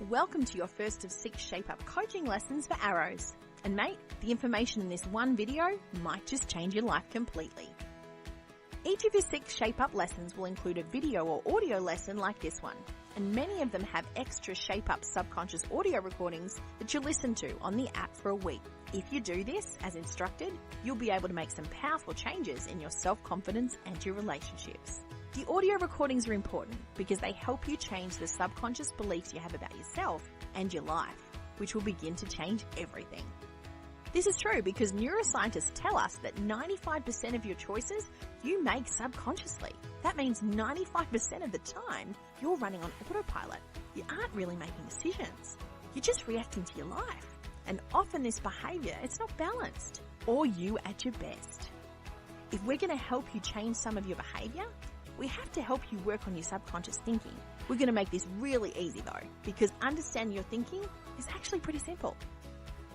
Welcome to your first of 6 Shape Up coaching lessons for Arrows. And mate, the information in this one video might just change your life completely. Each of your 6 Shape Up lessons will include a video or audio lesson like this one, and many of them have extra Shape Up subconscious audio recordings that you'll listen to on the app for a week. If you do this as instructed, you'll be able to make some powerful changes in your self-confidence and your relationships. The audio recordings are important because they help you change the subconscious beliefs you have about yourself and your life, which will begin to change everything. This is true because neuroscientists tell us that 95% of your choices you make subconsciously. That means 95% of the time you're running on autopilot. You aren't really making decisions. You're just reacting to your life. And often this behavior, it's not balanced or you at your best. If we're going to help you change some of your behavior, we have to help you work on your subconscious thinking. We're going to make this really easy though, because understanding your thinking is actually pretty simple.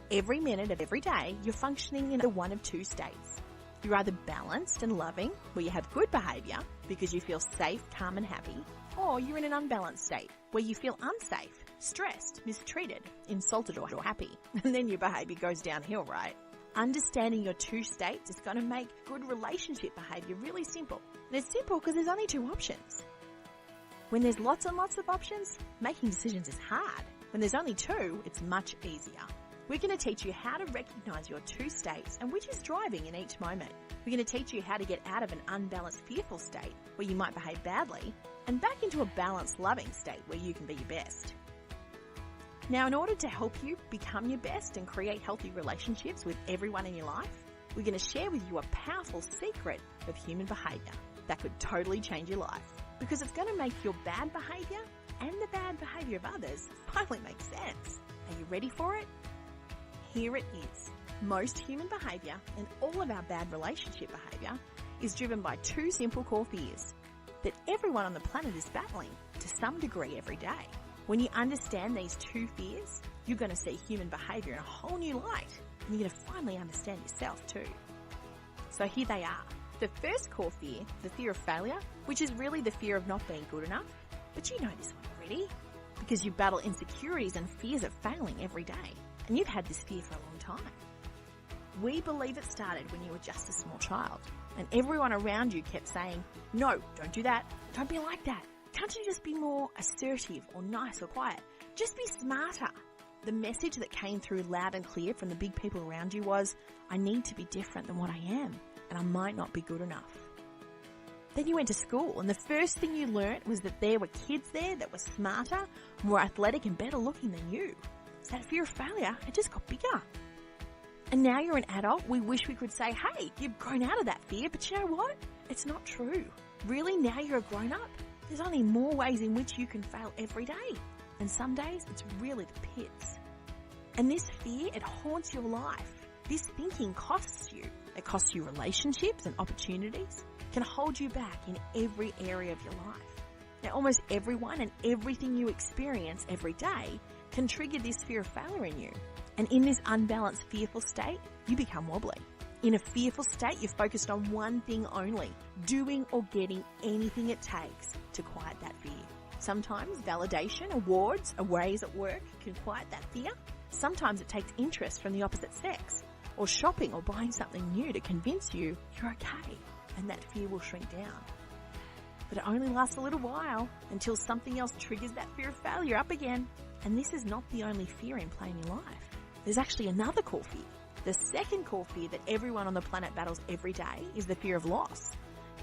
Every minute of every day, you're functioning in one of 2 states. You're either balanced and loving, where you have good behavior because you feel safe, calm and happy, or you're in an unbalanced state where you feel unsafe, stressed, mistreated, insulted or happy. And then your behavior goes downhill, right? Understanding your 2 states is going to make good relationship behavior really simple. And it's simple because there's only 2 options. When there's lots and lots of options, making decisions is hard. When there's only 2, it's much easier. We're going to teach you how to recognize your 2 states and which is driving in each moment. We're going to teach you how to get out of an unbalanced, fearful state where you might behave badly and back into a balanced, loving state where you can be your best. Now, in order to help you become your best and create healthy relationships with everyone in your life, we're going to share with you a powerful secret of human behavior that could totally change your life, because it's going to make your bad behavior and the bad behavior of others finally make sense. Are you ready for it? Here it is. Most human behavior and all of our bad relationship behavior is driven by 2 simple core fears that everyone on the planet is battling to some degree every day. When you understand these 2 fears, you're going to see human behavior in a whole new light, and you're going to finally understand yourself too. So here they are. The first core fear, the fear of failure, which is really the fear of not being good enough. But you know this one already, because you battle insecurities and fears of failing every day, and you've had this fear for a long time. We believe it started when you were just a small child, and everyone around you kept saying, "No, don't do that. Don't be like that. Can't you just be more assertive or nice or quiet? Just be smarter." The message that came through loud and clear from the big people around you was, "I need to be different than what I am, and I might not be good enough." Then you went to school, and the first thing you learnt was that there were kids there that were smarter, more athletic and better looking than you. So that fear of failure, it just got bigger. And now you're an adult, we wish we could say, "Hey, you've grown out of that fear," but you know what? It's not true. Really, now you're a grown-up, there's only more ways in which you can fail every day. And some days, it's really the pits. And this fear, it haunts your life. This thinking costs you. It costs you relationships and opportunities. It can hold you back in every area of your life. Now, almost everyone and everything you experience every day can trigger this fear of failure in you. And in this unbalanced, fearful state, you become wobbly. In a fearful state, you're focused on one thing only, doing or getting anything it takes to quiet that fear. Sometimes validation, awards, a raise at work can quiet that fear. Sometimes it takes interest from the opposite sex, or shopping or buying something new to convince you you're okay, and that fear will shrink down. But it only lasts a little while until something else triggers that fear of failure up again. And this is not the only fear in play in your life. There's actually another core fear. The second core fear that everyone on the planet battles every day is the fear of loss.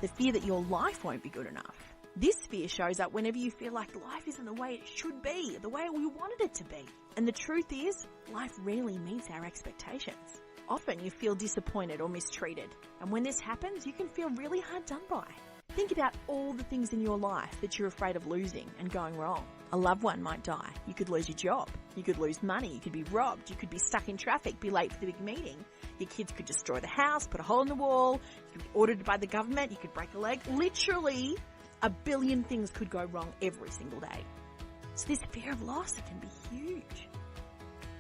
The fear that your life won't be good enough. This fear shows up whenever you feel like life isn't the way it should be, the way we wanted it to be. And the truth is, life rarely meets our expectations. Often you feel disappointed or mistreated. And when this happens, you can feel really hard done by. Think about all the things in your life that you're afraid of losing and going wrong. A loved one might die. You could lose your job. You could lose money. You could be robbed. You could be stuck in traffic, be late for the big meeting. Your kids could destroy the house, put a hole in the wall. You could be audited by the government. You could break a leg. Literally, a billion things could go wrong every single day. So this fear of loss, it can be huge.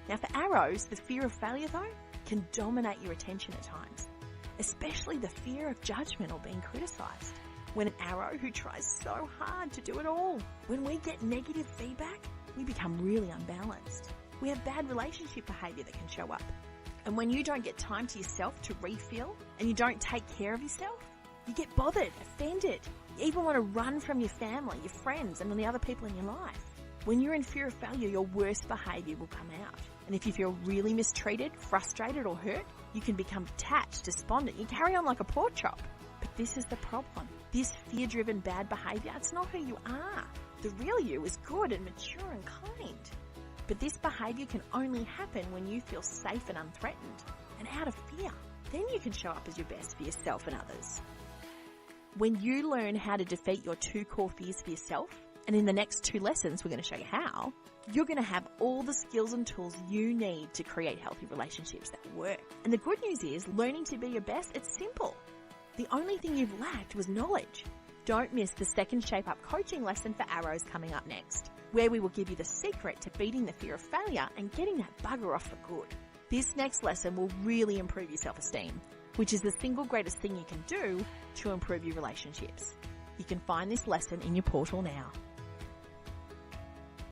Now for arrows, the fear of failure though can dominate your attention at times, especially the fear of judgment or being criticised. When an arrow who tries so hard to do it all, when we get negative feedback, we become really unbalanced. We have bad relationship behaviour that can show up. And when you don't get time to yourself to refuel and you don't take care of yourself, you get bothered, offended. You even want to run from your family, your friends, and the other people in your life. When you're in fear of failure, your worst behaviour will come out. And if you feel really mistreated, frustrated or hurt, you can become detached, despondent. You carry on like a pork chop. But this is the problem. This fear-driven bad behaviour, it's not who you are. The real you is good and mature and kind. But this behaviour can only happen when you feel safe and unthreatened and out of fear. Then you can show up as your best for yourself and others. When you learn how to defeat your 2 core fears for yourself, and in the next 2 lessons we're going to show you how, you're going to have all the skills and tools you need to create healthy relationships that work. And the good news is, learning to be your best, it's simple. The only thing you've lacked was knowledge. Don't miss the second Shape Up coaching lesson for Arrows coming up next, where we will give you the secret to beating the fear of failure and getting that bugger off for good. This next lesson will really improve your self-esteem, which is the single greatest thing you can do to improve your relationships. You can find this lesson in your portal now.